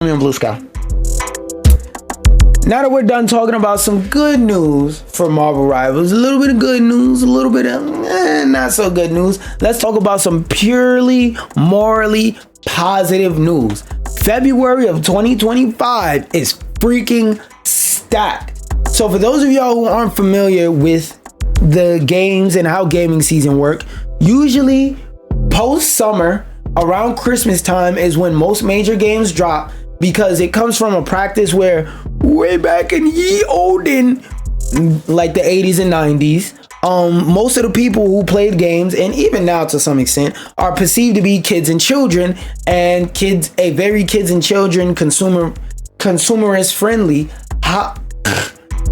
me on Blue Sky. Now that we're done talking about some good news for Marvel Rivals, a little bit of good news, a little bit of not so good news, let's talk about some purely morally positive news. February of 2025 is freaking stacked. So for those of y'all who aren't familiar with the games and how gaming season work, usually post summer around Christmas time is when most major games drop, because it comes from a practice where way back in ye olden, like the 80s and 90s, most of the people who played games, and even now to some extent, are perceived to be kids and children, and a very kids and children consumerist friendly,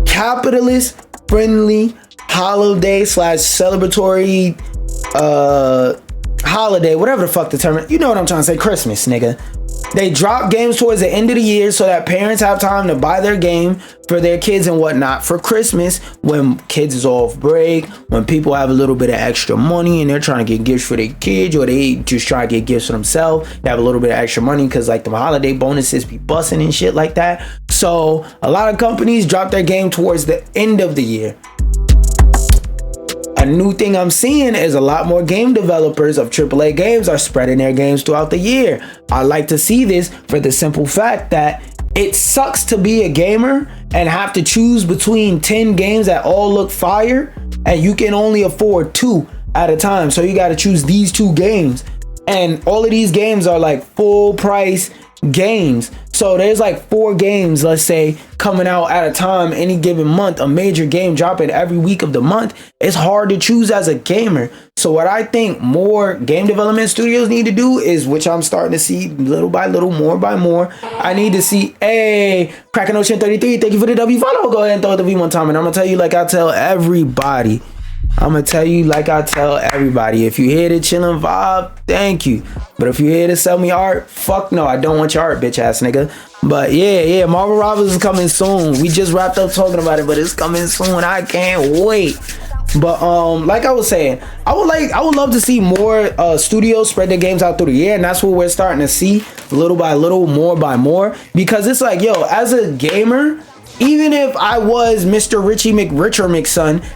capitalist friendly holiday / celebratory holiday, whatever the fuck the term, you know what I'm trying to say, Christmas, nigga. They drop games towards the end of the year so that parents have time to buy their game for their kids and whatnot for Christmas, when kids is off break, when people have a little bit of extra money and they're trying to get gifts for their kids, or they just try to get gifts for themselves. They have a little bit of extra money because like the holiday bonuses be busting and shit like that. So a lot of companies drop their game towards the end of the year. A new thing I'm seeing is a lot more game developers of AAA games are spreading their games throughout the year. I like to see this for the simple fact that it sucks to be a gamer and have to choose between 10 games that all look fire, and you can only afford 2 at a time. So you got to choose these 2 games, and all of these games are like full price games. So there's like 4 games, let's say, coming out at a time any given month, a major game dropping every week of the month. It's hard to choose as a gamer. So what I think more game development studios need to do is, which I'm starting to see little by little, more by more, I need to see, hey, Kraken Ocean 33, thank you for the W follow. Go ahead and throw it the V one time, and I'm gonna tell you like I tell everybody. If you here to chillin' vibe, thank you. But if you here to sell me art, fuck no, I don't want your art, bitch ass nigga. But yeah, Marvel Rivals is coming soon. We just wrapped up talking about it, but it's coming soon. I can't wait. But like I was saying, I would love to see more studios spread their games out through the year, and that's what we're starting to see little by little, more by more. Because it's like, yo, as a gamer, even if I was Mr. Richie McRicher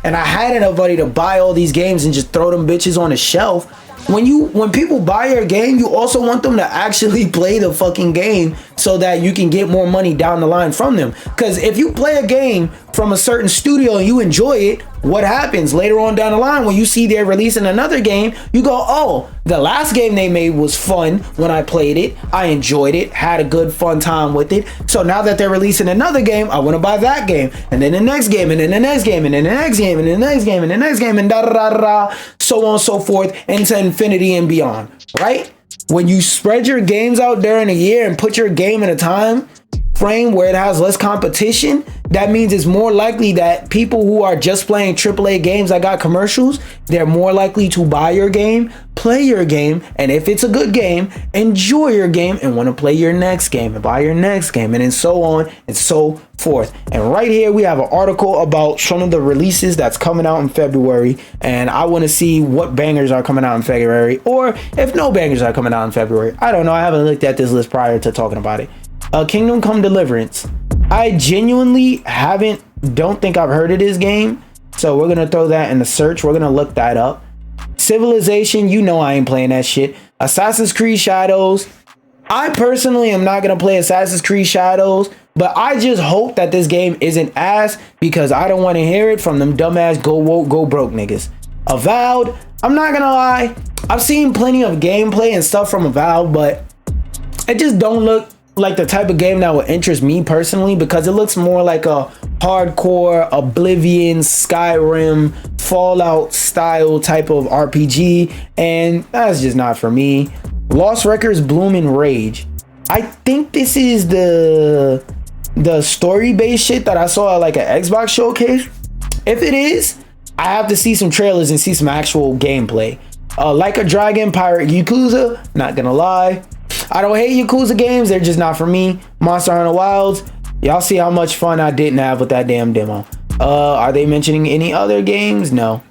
and I had enough money to buy all these games and just throw them bitches on the shelf, when people buy your game, you also want them to actually play the fucking game so that you can get more money down the line from them. Because if you play a game from a certain studio and you enjoy it, what happens later on down the line when you see they're releasing another game, you go, oh, the last game they made was fun when I played it, I enjoyed it, had a good fun time with it, so now that they're releasing another game, I want to buy that game, and then the next game, and then the next game, and then the next game, and then the next game, and the next game, and da da da da, so on and so forth into infinity and beyond, right? When you spread your games out during the year and put your game in a time frame where it has less competition, that means it's more likely that people who are just playing AAA games that got commercials, they're more likely to buy your game, play your game, and if it's a good game, enjoy your game and want to play your next game and buy your next game, and then so on and so forth. And right here we have an article about some of the releases that's coming out in February, and I want to see what bangers are coming out in February, or if no bangers are coming out in February. I don't know, I haven't looked at this list prior to talking about it. Kingdom Come Deliverance. I genuinely don't think I've heard of this game, so we're gonna throw that in the search. We're gonna look that up. Civilization, you know I ain't playing that shit. Assassin's Creed Shadows. I personally am not gonna play Assassin's Creed Shadows, but I just hope that this game isn't ass, because I don't want to hear it from them dumbass go woke, go broke niggas. Avowed, I'm not gonna lie, I've seen plenty of gameplay and stuff from Avowed, but it just don't look like the type of game that would interest me personally, because it looks more like a hardcore Oblivion, Skyrim, Fallout style type of RPG, and that's just not for me. Lost Records Blooming Rage. I think this is the story-based shit that I saw at like an Xbox showcase. If it is, I have to see some trailers and see some actual gameplay. Like a Dragon, Pirate Yakuza, not gonna lie, I don't hate Yakuza games, they're just not for me. Monster Hunter Wilds, y'all see how much fun I didn't have with that damn demo. Are they mentioning any other games? No.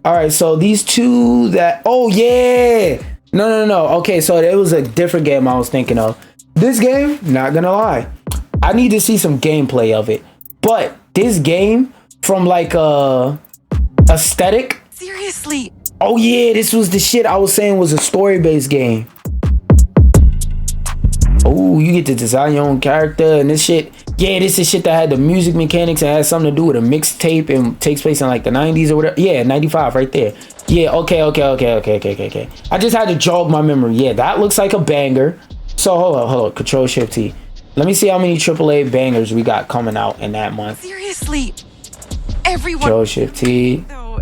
All right, so these two that, oh yeah, no. Okay, so it was a different game I was thinking of. This game, not gonna lie, I need to see some gameplay of it. But this game, from like aesthetic. Seriously. Oh yeah, this was the shit I was saying was a story-based game. Oh, you get to design your own character and this shit. Yeah, this is shit that had the music mechanics and has something to do with a mixtape and takes place in like the 90s or whatever. Yeah, 95 right there. Yeah, okay. I just had to jog my memory. Yeah, that looks like a banger. So hold on, Control-Shift-T. Let me see how many AAA bangers we got coming out in that month. Seriously, everyone. Control-Shift-T. So,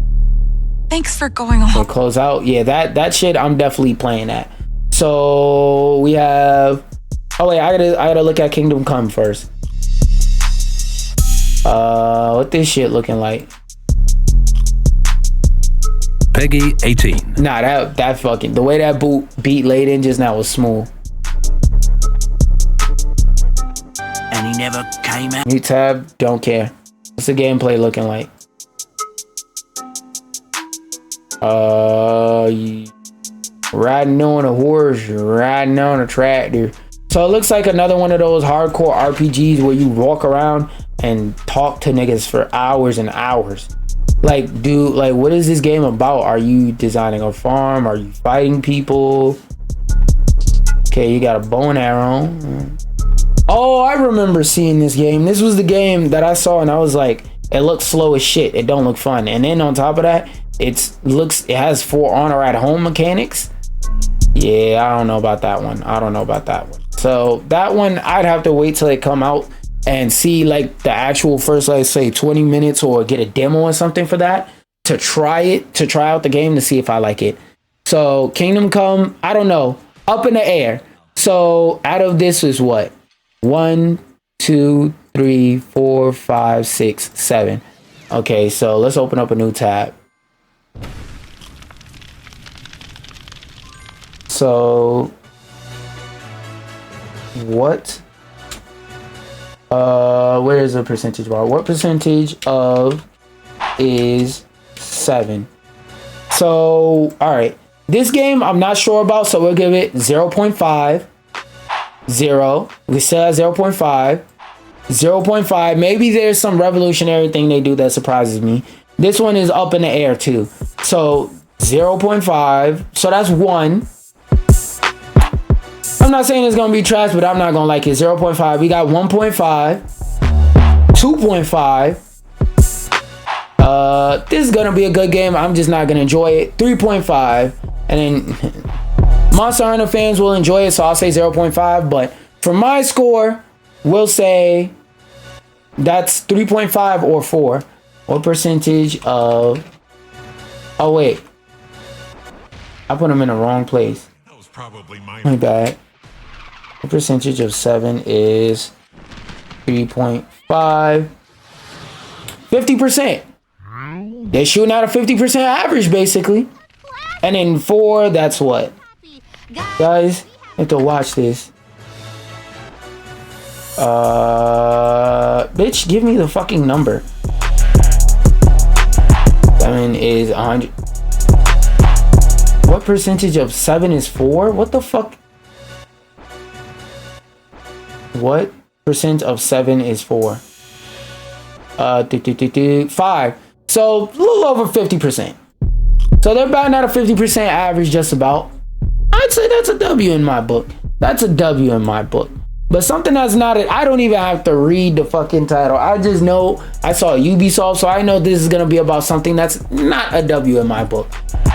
thanks for going on. So close out. Yeah, that shit I'm definitely playing that. So we have. Oh wait, I gotta look at Kingdom Come first. What this shit looking like? Peggy 18. Nah, that fucking the way that beat laid in just now was smooth. And he never came out. New tab, don't care. What's the gameplay looking like? Riding on a horse, riding on a tractor. So it looks like another one of those hardcore RPGs where you walk around and talk to niggas for hours and hours. Like, dude, like, what is this game about? Are you designing a farm? Are you fighting people? Okay, you got a bow and arrow. Oh, I remember seeing this game. This was the game that I saw and I was like, it looks slow as shit. It don't look fun. And then on top of that, it has For Honor at Home mechanics. Yeah, I don't know about that one. So that one, I'd have to wait till it come out and see like the actual first, let's say 20 minutes or get a demo or something for that to try out the game to see if I like it. So Kingdom Come, I don't know, up in the air. So out of this is what? 1, 2, 3, 4, 5, 6, 7. Okay, so let's open up a new tab. So what? Where is the percentage bar? What percentage of is 7? So, all right. This game I'm not sure about, so we'll give it 0.5. 0. We still have 0.5. 0.5. Maybe there's some revolutionary thing they do that surprises me. This one is up in the air too. So 0.5. So that's 1. I'm not saying it's gonna be trash, but I'm not gonna like it. 0.5. We got 1.5, 2.5. This is gonna be a good game. I'm just not gonna enjoy it. 3.5, and then Monster Hunter fans will enjoy it, so I'll say 0.5. But for my score, we'll say that's 3.5 or 4. What percentage of? Oh wait, I put them in the wrong place. That was probably my bad. The percentage of 7 is 3.5. 50%. They're shooting out a 50% average, basically. And then 4, that's what? Guys, you have to watch this. Bitch, give me the fucking number. 7 is 100. What percentage of 7 is 4? What the fuck? What percent of 7 is 4? 5. So a little over 50%. So they're batting at a 50% average, just about. I'd say that's a W in my book. That's a W in my book. But something that's not it, I don't even have to read the fucking title. I just know I saw Ubisoft, so I know this is gonna be about something that's not a W in my book.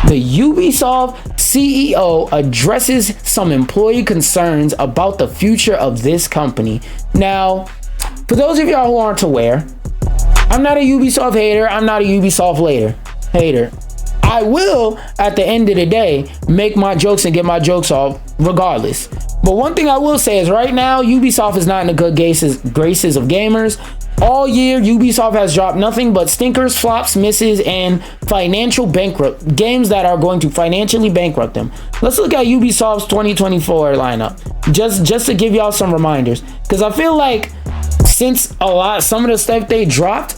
The Ubisoft CEO addresses some employee concerns about the future of this company. Now, for those of y'all who aren't aware, I'm not a Ubisoft hater. I'm not a Ubisoft hater. I will, at the end of the day, make my jokes and get my jokes off regardless. But one thing I will say is right now, Ubisoft is not in the good graces of gamers. All year, Ubisoft has dropped nothing but stinkers, flops, misses, and financial bankrupt games that are going to financially bankrupt them. Let's look at Ubisoft's 2024 lineup, just to give y'all some reminders, because I feel like since some of the stuff they dropped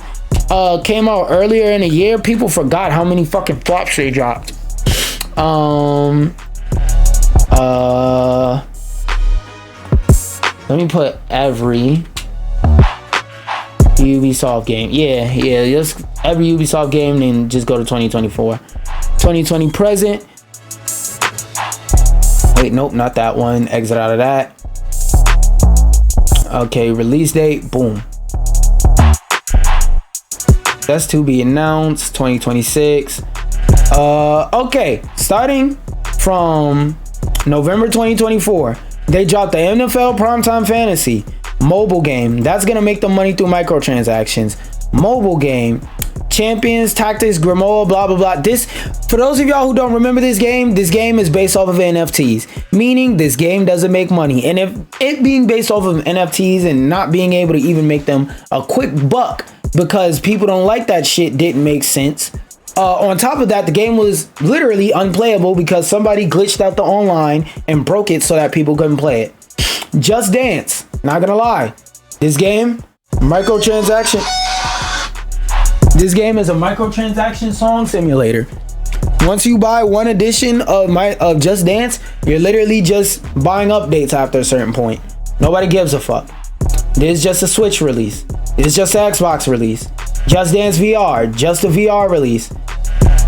came out earlier in the year, people forgot how many fucking flops they dropped. Let me put every Ubisoft game. Yeah, just every Ubisoft game, and just go to 2024. 2020 present. Wait, nope, not that one. Exit out of that. Okay, release date. Boom. That's to be announced. 2026. Okay, starting from November 2024, they dropped the NFL Primetime Fantasy mobile game. That's gonna make them money through microtransactions. Mobile game. Champions, Tactics, Grimoire, blah blah blah. This, for those of y'all who don't remember this game is based off of NFTs, meaning this game doesn't make money. And if it being based off of NFTs and not being able to even make them a quick buck because people don't like that shit didn't make sense. On top of that, the game was literally unplayable because somebody glitched out the online and broke it so that people couldn't play it. Just Dance, not gonna lie, this game, microtransaction. This game is a microtransaction song simulator. Once you buy one edition of Just Dance, you're literally just buying updates after a certain point. Nobody gives a fuck. This is just a Switch release. This is just an Xbox release. Just Dance VR, just a VR release.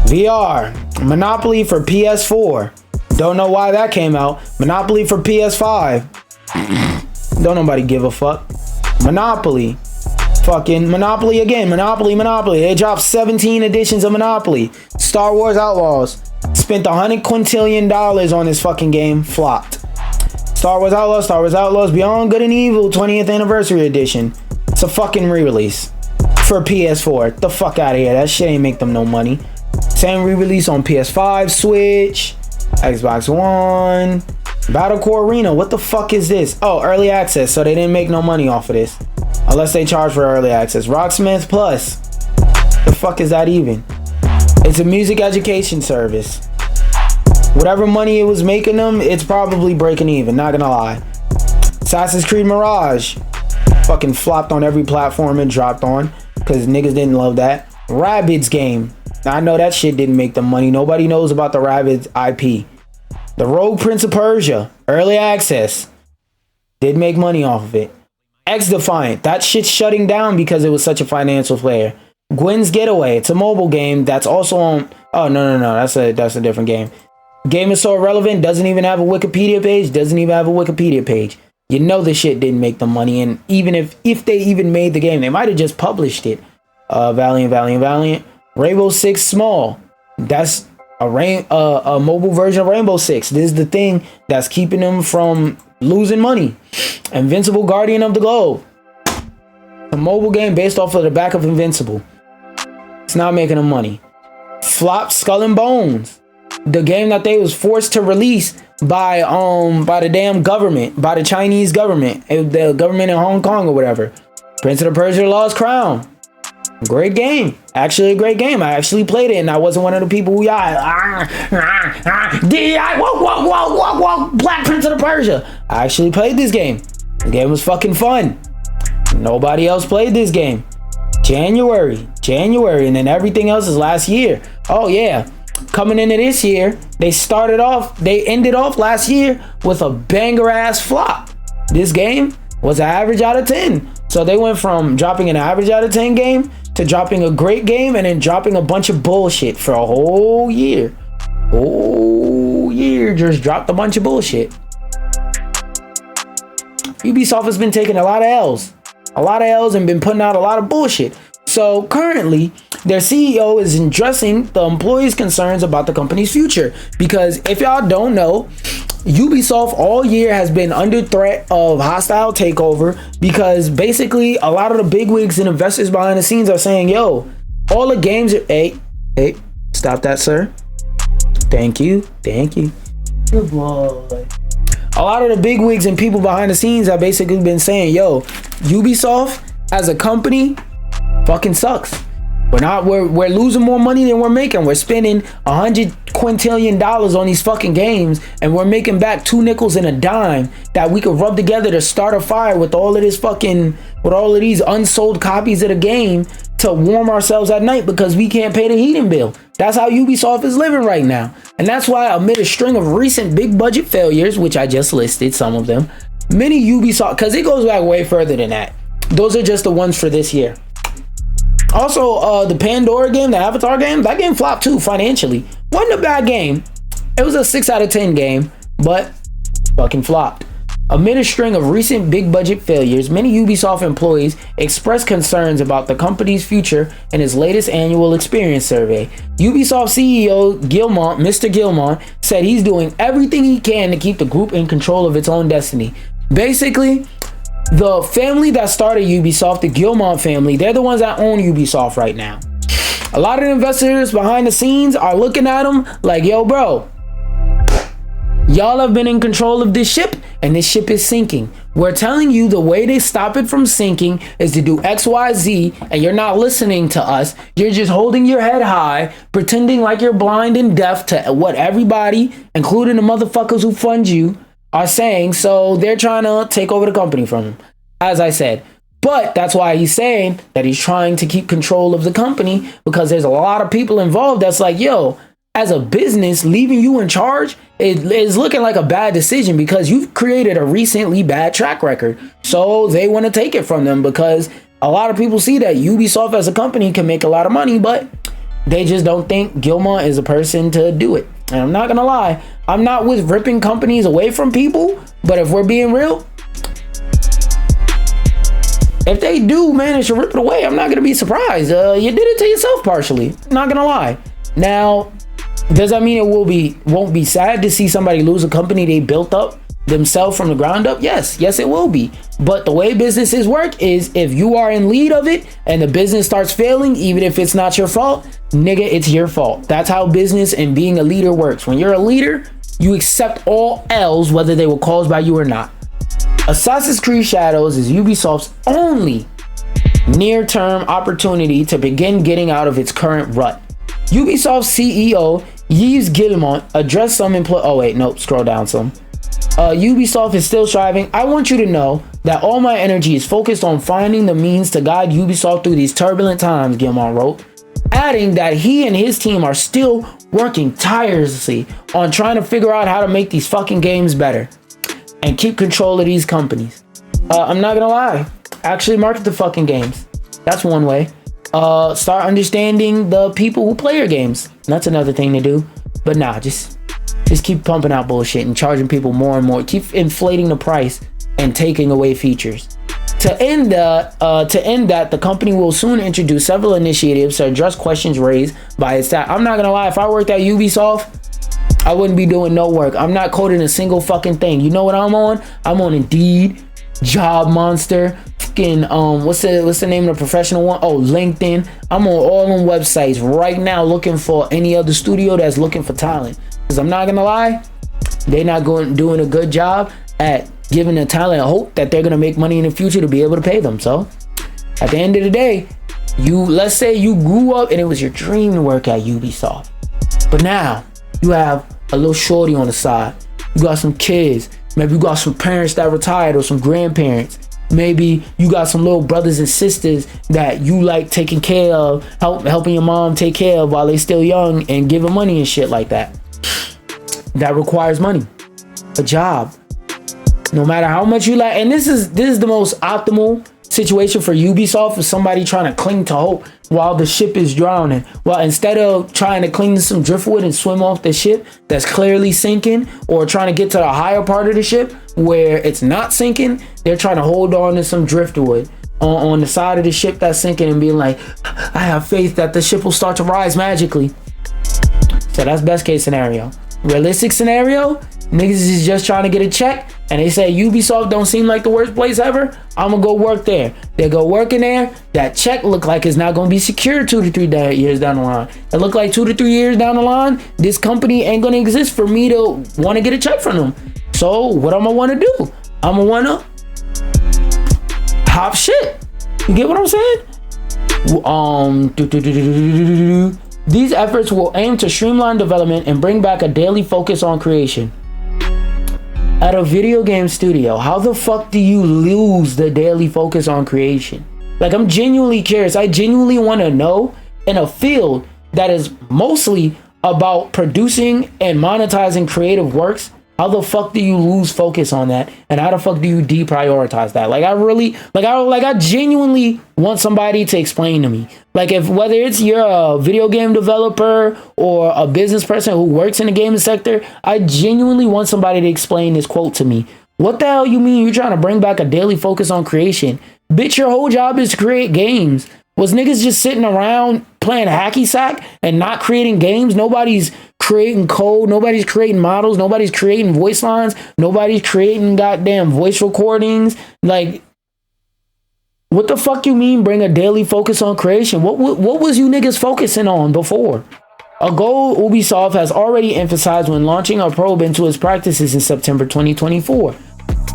VR, Monopoly for PS4. Don't know why that came out. Monopoly for PS5. Don't nobody give a fuck. Monopoly. Fucking Monopoly again. Monopoly. They dropped 17 editions of Monopoly. Star Wars Outlaws. Spent $100 quintillion on this fucking game. Flopped. Star Wars Outlaws Beyond Good and Evil 20th Anniversary Edition. It's a fucking re-release for PS4. The fuck out of here. That shit ain't make them no money. Same re-release on PS5, Switch, Xbox One. Battlecore Arena. What the fuck is this? Oh, early access. So they didn't make no money off of this. Unless they charge for early access. Rocksmith Plus. The fuck is that even? It's a music education service. Whatever money it was making them, it's probably breaking even. Not gonna lie. Assassin's Creed Mirage. Fucking flopped on every platform it dropped on. Because niggas didn't love that. Rabbids game. Now I know that shit didn't make them money. Nobody knows about the Rabbids IP. The Rogue Prince of Persia. Early access. Did make money off of it. X-Defiant, that shit's shutting down because it was such a financial player. Gwen's Getaway, it's a mobile game that's also on. Oh no, that's a different game. Game is so irrelevant, doesn't even have a Wikipedia page. You know the shit didn't make the money, and even if they even made the game, they might have just published it. Valiant. Rainbow Six Small, that's a mobile version of Rainbow Six. This is the thing that's keeping them from losing money. Invincible Guardian of the Globe, a mobile game based off of the back of Invincible. It's not making them money. Flop Skull and Bones, the game that they was forced to release by the damn government, by the Chinese government, the government in Hong Kong or whatever. Prince of the Persia Lost Crown, great game, actually a great game. I actually played it, and I wasn't one of the people who Black Prince of the Persia. I actually played this game. The game was fucking fun. Nobody else played this game. January, and then everything else is last year. Oh yeah, coming into this year, they ended off last year with a banger ass flop. This game was an average out of 10. So they went from dropping an average out of 10 game to dropping a great game and then dropping a bunch of bullshit for a whole year. Just dropped a bunch of bullshit. Ubisoft has been taking a lot of L's and been putting out a lot of bullshit. So currently, their CEO is addressing the employees' concerns about the company's future. Because if y'all don't know, Ubisoft all year has been under threat of hostile takeover, because basically a lot of the bigwigs and investors behind the scenes are saying, yo, all the games are... Hey, stop that, sir. Thank you. Good boy. A lot of the bigwigs and people behind the scenes have basically been saying, yo, Ubisoft as a company fucking sucks. We're losing more money than we're making. We're spending $100 quintillion on these fucking games, and we're making back 2 nickels and a dime that we could rub together to start a fire with all of these unsold copies of the game to warm ourselves at night because we can't pay the heating bill. That's how Ubisoft is living right now. And that's why, amid a string of recent big budget failures, which I just listed some of them, Many Ubisoft, because it goes back way further than that. Those are just the ones for this year. Also, the Pandora game, the Avatar game, that game flopped too financially. Wasn't a bad game. It was a 6 out of 10 game, but fucking flopped. Amid a string of recent big budget failures, many Ubisoft employees expressed concerns about the company's future in its latest annual experience survey. Ubisoft CEO Mr. Gilmont, said he's doing everything he can to keep the group in control of its own destiny. Basically, the family that started Ubisoft, the Gilmont family, they're the ones that own Ubisoft right now. A lot of investors behind the scenes are looking at them like, yo, bro, y'all have been in control of this ship and this ship is sinking. We're telling you the way to stop it from sinking is to do X, Y, Z, and you're not listening to us. You're just holding your head high, pretending like you're blind and deaf to what everybody, including the motherfuckers who fund you, are saying. So they're trying to take over the company from him, as I said. But that's why he's saying that he's trying to keep control of the company, because there's a lot of people involved that's like, yo, as a business, leaving you in charge is looking like a bad decision because you've created a recently bad track record. So they want to take it from them because a lot of people see that Ubisoft as a company can make a lot of money, but they just don't think Gilmont is a person to do it. And I'm not going to lie, I'm not with ripping companies away from people, but if we're being real, if they do manage to rip it away, I'm not going to be surprised. You did it to yourself partially, not going to lie. Now, does that mean it won't be sad to see somebody lose a company they built up themselves from the ground up? Yes, it will be. But the way businesses work is if you are in lead of it and the business starts failing, even if it's not your fault, nigga, it's your fault. That's how business and being a leader works. When you're a leader, you accept all L's, whether they were caused by you or not. Assassin's Creed Shadows is Ubisoft's only near-term opportunity to begin getting out of its current rut. Ubisoft CEO Yves Guillemot addressed some scroll down some. Ubisoft is still striving. I want you to know that all my energy is focused on finding the means to guide Ubisoft through these turbulent times, Guillemot wrote, adding that he and his team are still working tirelessly on trying to figure out how to make these fucking games better and keep control of these companies. I'm not gonna lie, actually market the fucking games. That's one way. Start understanding the people who play your games. That's another thing to do. But nah, just keep pumping out bullshit and charging people more and more. Keep inflating the price and taking away features. To end that, the company will soon introduce several initiatives to address questions raised by its staff. I'm not gonna lie, if I worked at Ubisoft, I wouldn't be doing no work. I'm not coding a single fucking thing. You know what I'm on? I'm on Indeed, Job Monster, fucking what's the name of the professional one? Oh, LinkedIn. I'm on all them websites right now looking for any other studio that's looking for talent. Because I'm not gonna lie, they're not doing a good job at giving the talent a hope that they're gonna make money in the future to be able to pay them. So at the end of the day, let's say you grew up and it was your dream to work at Ubisoft, but now you have a little shorty on the side, you got some kids, maybe you got some parents that retired or some grandparents, maybe you got some little brothers and sisters that you like taking care of, helping your mom take care of while they still young and giving money and shit like that. That requires money, a job, no matter how much you like. And this is the most optimal situation for Ubisoft, for somebody trying to cling to hope while the ship is drowning. Well, instead of trying to cling to some driftwood and swim off the ship that's clearly sinking, or trying to get to the higher part of the ship where it's not sinking, they're trying to hold on to some driftwood on the side of the ship that's sinking and being like, I have faith that the ship will start to rise magically. So that's best case scenario. Realistic scenario, niggas is just trying to get a check and they say Ubisoft don't seem like the worst place ever, I'm gonna go work there. They go work in there, that check look like it's not gonna be secure 2 to 3 years down the line. It look like 2 to 3 years down the line, this company ain't gonna exist for me to want to get a check from them. So what I'm gonna want to do? I'm gonna want to hop shit. You get what I'm saying? These efforts will aim to streamline development and bring back a daily focus on creation. At a video game studio, how the fuck do you lose the daily focus on creation? Like, I'm genuinely curious. I genuinely want to know, in a field that is mostly about producing and monetizing creative works, how the fuck do you lose focus on that? And how the fuck do you deprioritize that? Like, I genuinely want somebody to explain to me. Like, if whether it's you're a video game developer or a business person who works in the gaming sector, I genuinely want somebody to explain this quote to me. What the hell you mean you're trying to bring back a daily focus on creation? Bitch, your whole job is to create games. Was niggas just sitting around playing hacky sack and not creating games? Nobody's creating code. Nobody's creating models. Nobody's creating voice lines. Nobody's creating goddamn voice recordings. Like, what the fuck you mean bring a daily focus on creation? What was you niggas focusing on before? A goal Ubisoft has already emphasized when launching a probe into its practices in September 2024.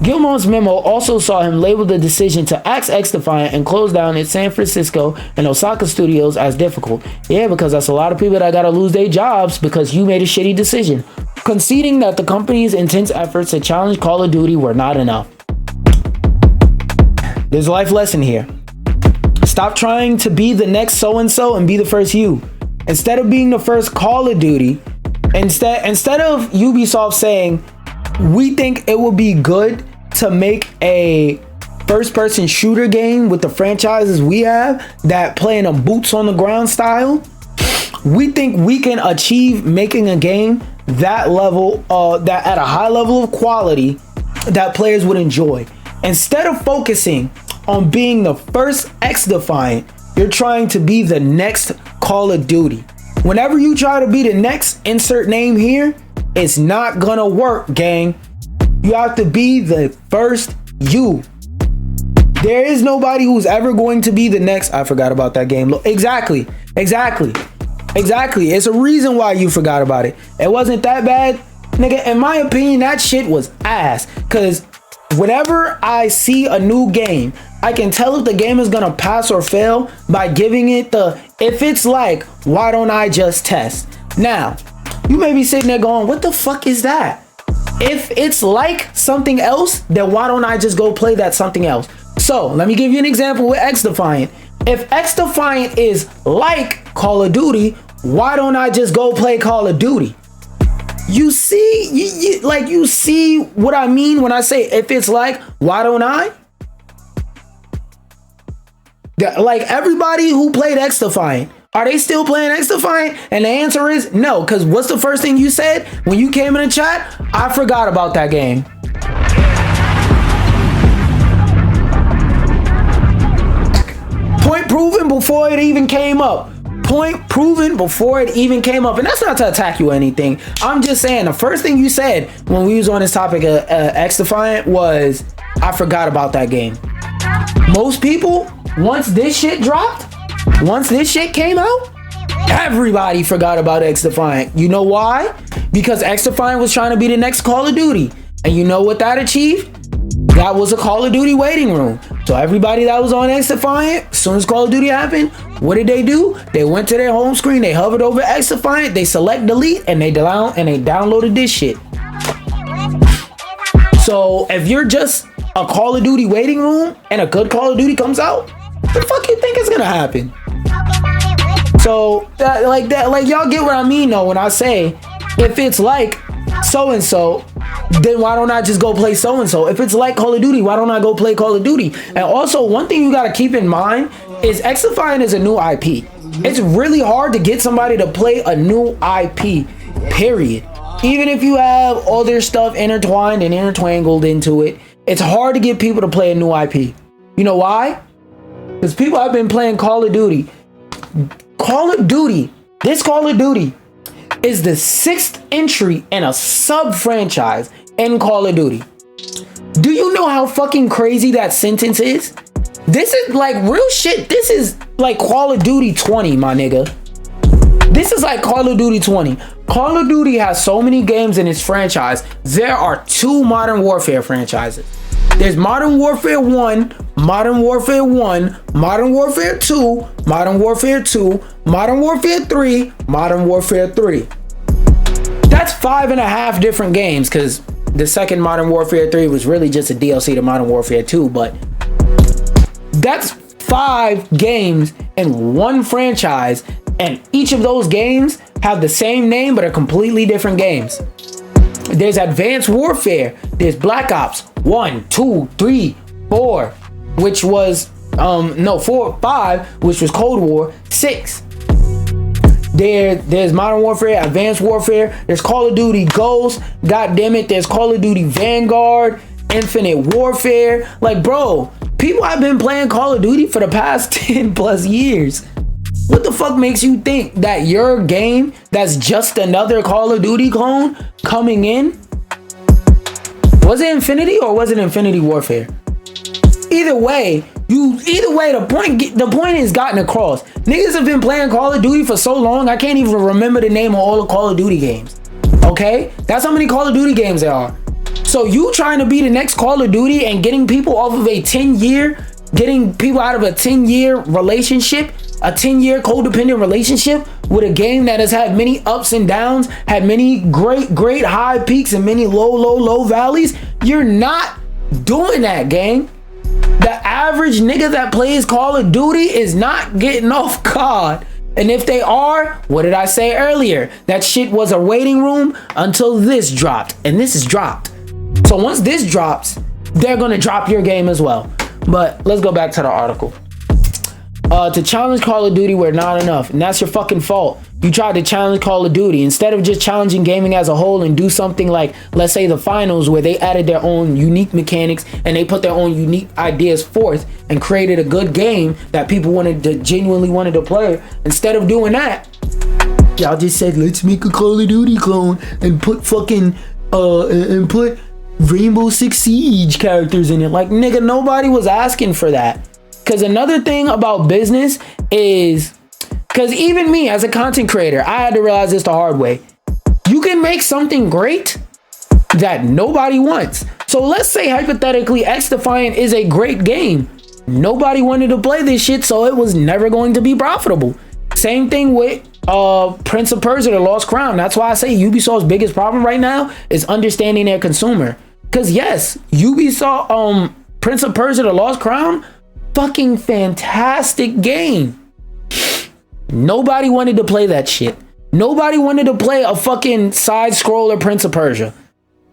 Gilmore's memo also saw him label the decision to axe XDefiant and close down its San Francisco and Osaka studios as difficult. Yeah, because that's a lot of people that gotta lose their jobs because you made a shitty decision. Conceding that the company's intense efforts to challenge Call of Duty were not enough. There's a life lesson here. Stop trying to be the next so-and-so and be the first you. Instead of being the first Call of Duty, instead of Ubisoft saying, we think it would be good to make a first-person shooter game with the franchises we have that play in a boots on the ground style, we think we can achieve making a game that level, that at a high level of quality that players would enjoy. Instead of focusing on being the first XDefiant, you're trying to be the next Call of Duty. Whenever you try to be the next insert name here, it's not gonna work, gang. You have to be the first you. There is nobody who's ever going to be the next. I forgot about that game. Exactly. It's a reason why you forgot about it. It wasn't that bad, nigga. In my opinion, that shit was ass. Cause whenever I see a new game, I can tell if the game is gonna pass or fail by giving it the, if it's like, why don't I just test? Now, you may be sitting there going, what the fuck is that? If it's like something else, then why don't I just go play that something else? So let me give you an example with XDefiant. If XDefiant is like Call of Duty, why don't I just go play Call of Duty? You see, you see what I mean when I say if it's like, why don't I? Like, everybody who played XDefiant, are they still playing XDefiant? And the answer is no, because what's the first thing you said when you came in the chat? I forgot about that game. Point proven before it even came up. Point proven before it even came up. And that's not to attack you or anything. I'm just saying the first thing you said when we was on this topic of XDefiant was, I forgot about that game. Most people, once this shit dropped, once this shit came out, everybody forgot about XDefiant. You know why? Because XDefiant was trying to be the next Call of Duty. And you know what that achieved? That was a Call of Duty waiting room. So everybody that was on XDefiant, as soon as Call of Duty happened, what did they do? They went to their home screen, they hovered over XDefiant, they select delete, and they downloaded this shit. So if you're just a Call of Duty waiting room and a good Call of Duty comes out, the fuck you think is gonna happen? So like y'all get what I mean though when I say if it's like so and so, then why don't I just go play so and so? If it's like Call of Duty, why don't I go play Call of Duty? And also, one thing you gotta keep in mind is XDefiant is a new IP. It's really hard to get somebody to play a new IP, period. Even if you have all their stuff intertwined and intertwangled into it, it's hard to get people to play a new IP. You know why? Because people have been playing Call of Duty. This Call of Duty is the 6th entry in a sub-franchise in Call of Duty. Do you know how fucking crazy that sentence is? This is like real shit. This is like Call of Duty 20, my nigga. This is like Call of Duty 20. Call of Duty has so many games in its franchise. There are 2 Modern Warfare franchises. There's Modern Warfare 1, Modern Warfare 1, Modern Warfare 2, Modern Warfare 2, Modern Warfare 3, Modern Warfare 3. That's 5.5 different games, because the second Modern Warfare 3 was really just a DLC to Modern Warfare 2, but that's 5 games in one franchise, and each of those games have the same name but are completely different games. There's Advanced Warfare. There's Black Ops 1, 2, 3, 4, which was 5, which was Cold War. 6. There's Modern Warfare, Advanced Warfare. There's Call of Duty Ghosts. God damn it. There's Call of Duty Vanguard, Infinite Warfare. Like, bro, people have been playing Call of Duty for the past 10 plus years. What the fuck makes you think that your game that's just another Call of Duty clone coming in? Was it Infinity or was it Infinity Warfare? Either way, the point is gotten across. Niggas have been playing Call of Duty for so long, I can't even remember the name of all the Call of Duty games. Okay? That's how many Call of Duty games there are. So you trying to be the next Call of Duty and getting people off of getting people out of a 10-year relationship, a 10-year codependent relationship with a game that has had many ups and downs, had many great high peaks and many low valleys. You're not doing that, gang. The average nigga that plays Call of Duty is not getting off COD. And if they are, what did I say earlier? That shit was a waiting room until this dropped. And this is dropped. So once this drops, they're gonna drop your game as well. But let's go back to the article. To challenge Call of Duty were not enough, and that's your fucking fault. You tried to challenge Call of Duty instead of just challenging gaming as a whole and do something like, let's say, the finals, where they added their own unique mechanics and they put their own unique ideas forth and created a good game that people genuinely wanted to play. Instead of doing that, y'all just said, let's make a Call of Duty clone and put fucking and put Rainbow Six Siege characters in it. Like, nigga, nobody was asking for that. Because another thing about business is, because even me as a content creator, I had to realize this the hard way. You can make something great that nobody wants. So let's say hypothetically X Defiant is a great game. Nobody wanted to play this shit, so it was never going to be profitable. Same thing with Prince of Persia: The Lost Crown. That's why I say Ubisoft's biggest problem right now is understanding their consumer. Because yes, Ubisoft, Prince of Persia: The Lost Crown, fucking fantastic game. Nobody wanted to play that shit. Nobody wanted to play a fucking side scroller Prince of Persia.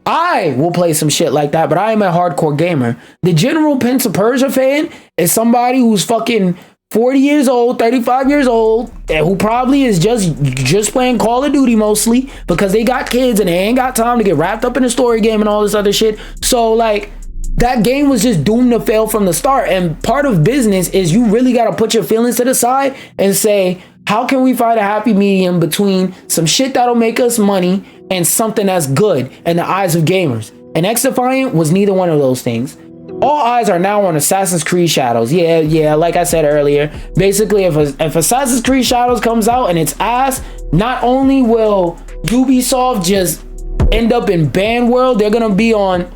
I will play some shit like that, but I am a hardcore gamer. The general Prince of Persia fan is somebody who's fucking 40 years old, 35 years old, and who probably is just playing Call of Duty mostly because they got kids and they ain't got time to get wrapped up in a story game and all this other shit. So like, that game was just doomed to fail from the start. And part of business is you really got to put your feelings to the side and say, how can we find a happy medium between some shit that'll make us money and something that's good in the eyes of gamers? And X Defiant was neither one of those things. All eyes are now on Assassin's Creed Shadows. Yeah, like I said earlier, basically if Assassin's Creed Shadows comes out and it's ass, not only will Ubisoft just end up in ban world, they're gonna be on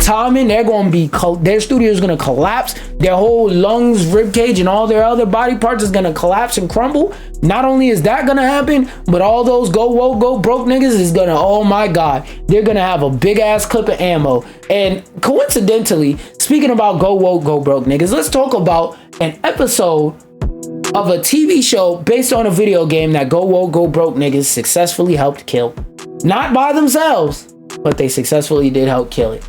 timing. They're gonna be, their studio is gonna collapse. Their whole lungs, rib cage, and all their other body parts is gonna collapse and crumble. Not only is that gonna happen, but all those go woke, go broke niggas is gonna, oh my god, they're gonna have a big ass clip of ammo. And coincidentally, speaking about go woke, go broke niggas, let's talk about an episode of a TV show based on a video game that go woke, go broke niggas successfully helped kill. Not by themselves, but they successfully did help kill it.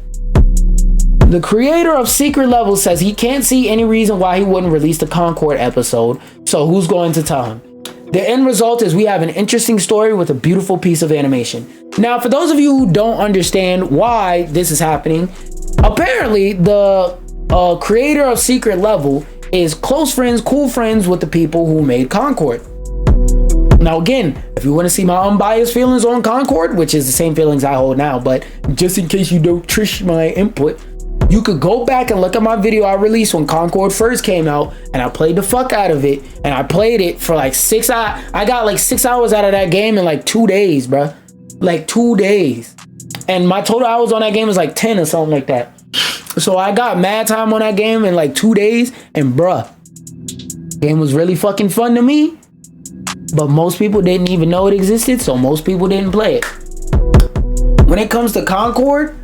The creator of Secret Level says he can't see any reason why he wouldn't release the Concord episode, so who's going to tell him? The end result is we have an interesting story with a beautiful piece of animation. Now, for those of you who don't understand why this is happening, apparently the creator of Secret Level is close friends, cool friends with the people who made Concord. Now again, if you want to see my unbiased feelings on Concord, which is the same feelings I hold now, but just in case you don't trust my input, you could go back and look at my video I released when Concord first came out, and I played the fuck out of it, and I played it for like 6 hours. I got like 6 hours out of that game in like 2 days, bruh. Like 2 days. And my total hours on that game was like 10 or something like that. So I got mad time on that game in like 2 days, and bruh, game was really fucking fun to me, but most people didn't even know it existed, so most people didn't play it. When it comes to Concord,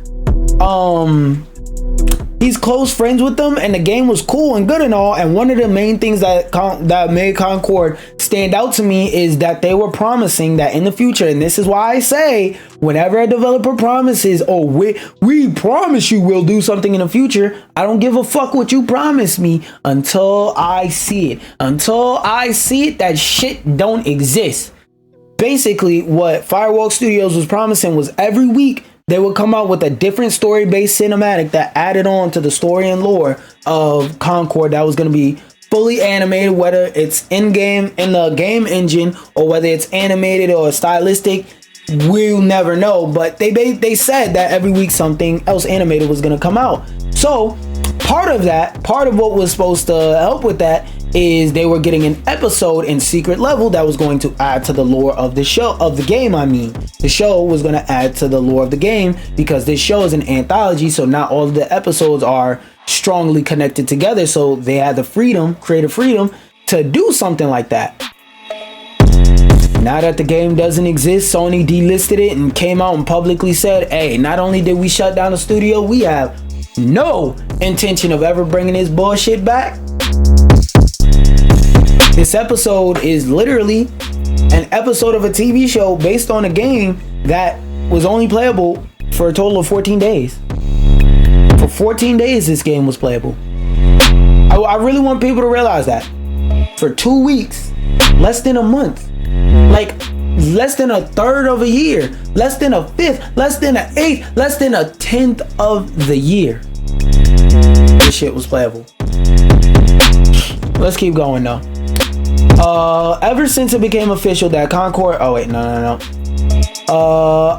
he's close friends with them, and the game was cool and good and all, and one of the main things that made Concord stand out to me is that they were promising that in the future, and this is why I say whenever a developer promises, oh, we promise you we'll do something in the future, I don't give a fuck what you promise me until I see it. Until I see it, that shit don't exist. Basically, what Firewalk Studios was promising was every week they would come out with a different story-based cinematic that added on to the story and lore of Concord that was going to be fully animated, whether it's in-game in the game engine or whether it's animated or stylistic, we'll never know. But they said that every week something else animated was going to come out. So part of what was supposed to help with that is they were getting an episode in secret level that was going to add to the lore of the show, of the game. I mean, the show was going to add to the lore of the game because this show is an anthology, so not all of the episodes are strongly connected together. So they had the freedom, creative freedom, to do something like that. Now that the game doesn't exist, Sony delisted it and came out and publicly said, hey, not only did we shut down the studio, we have no intention of ever bringing this bullshit back. This episode is literally an episode of a TV show based on a game that was only playable for a total of 14 days. For 14 days, this game was playable. I really want people to realize that. For 2 weeks, less than a month, like less than a third of a year, less than a fifth, less than an eighth, less than a tenth of the year, this shit was playable. Let's keep going though. Ever since it became official that Concord, oh wait, no.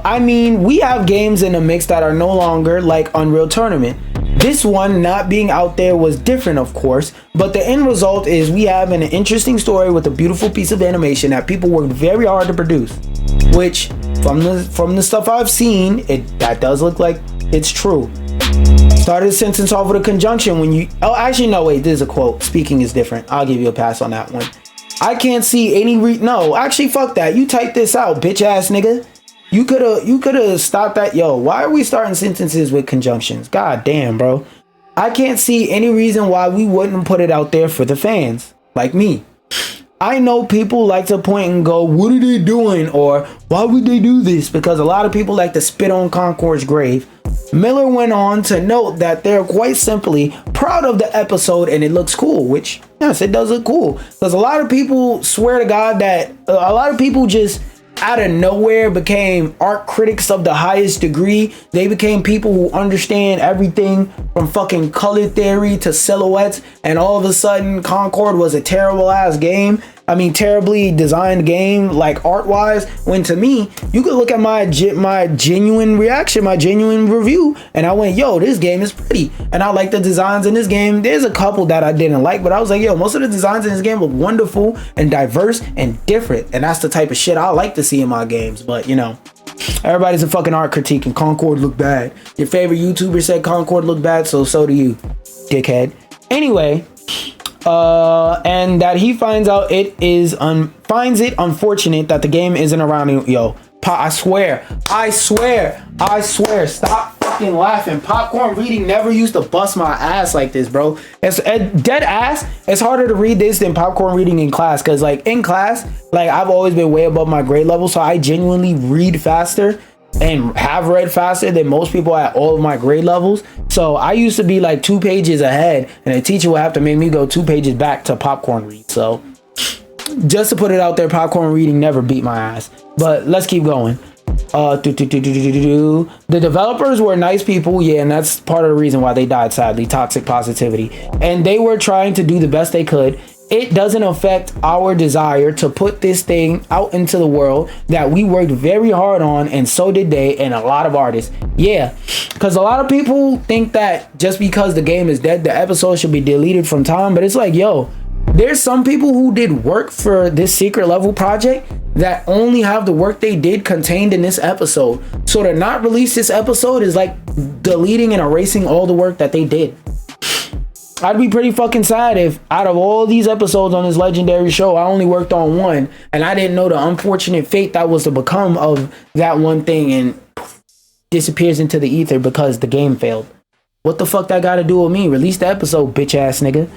I mean, we have games in the mix that are no longer like Unreal Tournament. This one not being out there was different, of course, but the end result is we have an interesting story with a beautiful piece of animation that people worked very hard to produce, which from the stuff I've seen, that does look like it's true. Started a sentence off with a conjunction when you, oh actually no wait, this is a quote. Speaking is different. I'll give you a pass on that one. I can't see any no, actually fuck that. You type this out, bitch ass nigga. You could have stopped that. Yo, why are we starting sentences with conjunctions? God damn, bro. I can't see any reason why we wouldn't put it out there for the fans, like me. I know people like to point and go, what are they doing? Or why would they do this? Because a lot of people like to spit on Concord's grave. Miller went on to note that they're quite simply proud of the episode and it looks cool, which, yes, it does look cool. Because a lot of people swear to God that a lot of people just out of nowhere became art critics of the highest degree. They became people who understand everything from fucking color theory to silhouettes, and all of a sudden Concord was a terrible ass game. I mean, terribly designed game, like art wise, when to me, you could look at my genuine reaction, my genuine review, and I went, yo, this game is pretty. And I like the designs in this game. There's a couple that I didn't like, but I was like, yo, most of the designs in this game look wonderful and diverse and different. And that's the type of shit I like to see in my games. But, you know, everybody's a fucking art critique and Concord looked bad. Your favorite YouTuber said Concord looked bad, so do you, dickhead. Anyway, and that he finds out finds it unfortunate that the game isn't around. Yo, I swear, stop fucking laughing. Popcorn reading never used to bust my ass like this, bro. It's dead ass. It's harder to read this than popcorn reading in class, because like in class, like I've always been way above my grade level, so I genuinely read faster and have read faster than most people at all of my grade levels. So I used to be like 2 pages ahead, and the teacher would have to make me go 2 pages back to popcorn read. So just to put it out there, popcorn reading never beat my ass. But let's keep going. The developers were nice people, yeah, and that's part of the reason why they died, sadly. Toxic positivity. And they were trying to do the best they could. It doesn't affect our desire to put this thing out into the world that we worked very hard on, and so did they, and a lot of artists. Yeah, because a lot of people think that just because the game is dead, the episode should be deleted from time. But it's like, yo, there's some people who did work for this secret level project that only have the work they did contained in this episode. So to not release this episode is like deleting and erasing all the work that they did. I'd be pretty fucking sad if out of all these episodes on this legendary show, I only worked on one and I didn't know the unfortunate fate that was to become of that one thing and disappears into the ether because the game failed. What the fuck that got to do with me? Release the episode, bitch ass nigga.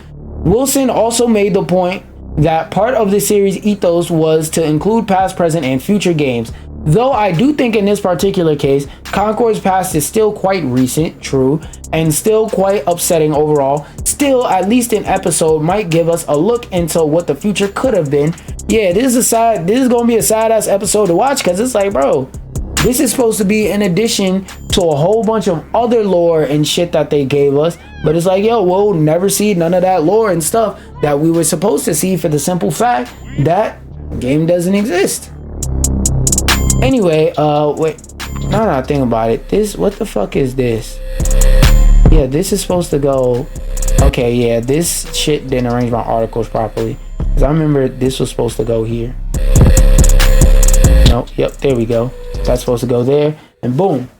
Wilson also made the point that part of the series ethos was to include past, present, and future games. Though I do think in this particular case, Concord's past is still quite recent, true, and still quite upsetting overall. Still, at least an episode might give us a look into what the future could have been. Yeah, this is gonna be a sad ass episode to watch, because it's like, bro, this is supposed to be in addition to a whole bunch of other lore and shit that they gave us. But it's like, yo, we'll never see none of that lore and stuff that we were supposed to see, for the simple fact that game doesn't exist. Anyway, wait, now that I think about it, what the fuck is this? Yeah, this is supposed to go, okay, yeah, this shit didn't arrange my articles properly, because I remember this was supposed to go here. No, yep, there we go. That's supposed to go there, and boom.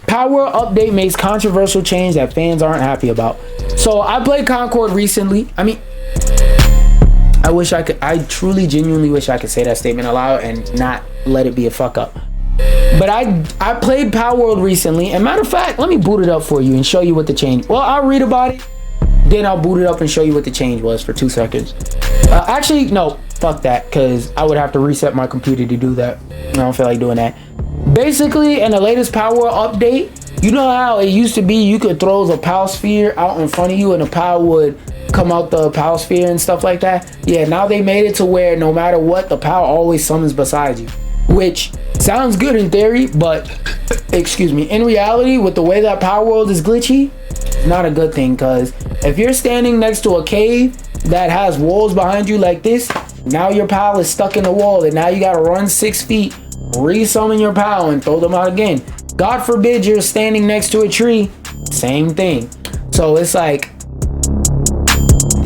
Power update makes controversial change that fans aren't happy about. So I played Concord recently. I mean, I truly genuinely wish I could say that statement aloud and not let it be a fuck up. But I played Power World recently, and matter of fact, let me boot it up for you and show you what the change. Well, I'll read about it, then I'll boot it up and show you what the change was for 2 seconds. Actually, no, fuck that, because I would have to reset my computer to do that. I don't feel like doing that. Basically, in the latest Power World update, you know how it used to be you could throw the PAL sphere out in front of you and the PAL would come out the PAL sphere and stuff like that? Yeah, now they made it to where no matter what, the PAL always summons beside you. Which sounds good in theory, but excuse me, in reality, with the way that Power World is glitchy, it's not a good thing, because if you're standing next to a cave that has walls behind you like this, now your PAL is stuck in the wall, and now you gotta run 6 feet, re-summon your PAL and throw them out again. God forbid you're standing next to a tree, same thing. So it's like,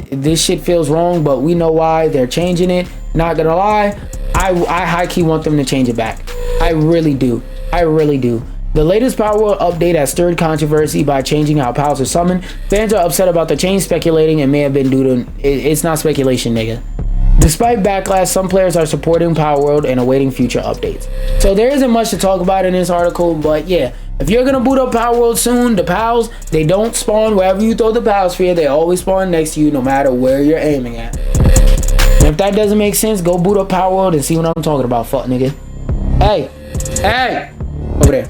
this shit feels wrong, but we know why they're changing it. Not gonna lie, I high-key want them to change it back. I really do. I really do. The latest Power World update has stirred controversy by changing how pals are summoned. Fans are upset about the change, speculating it may have been due to... It's not speculation, nigga. Despite backlash, some players are supporting Power World and awaiting future updates. So there isn't much to talk about in this article, but yeah, if you're gonna boot up Power World soon, the pals, they don't spawn wherever you throw the PAL sphere. They always spawn next to you no matter where you're aiming at. And if that doesn't make sense, go boot up Power World and see what I'm talking about, fuck nigga. Hey, over there.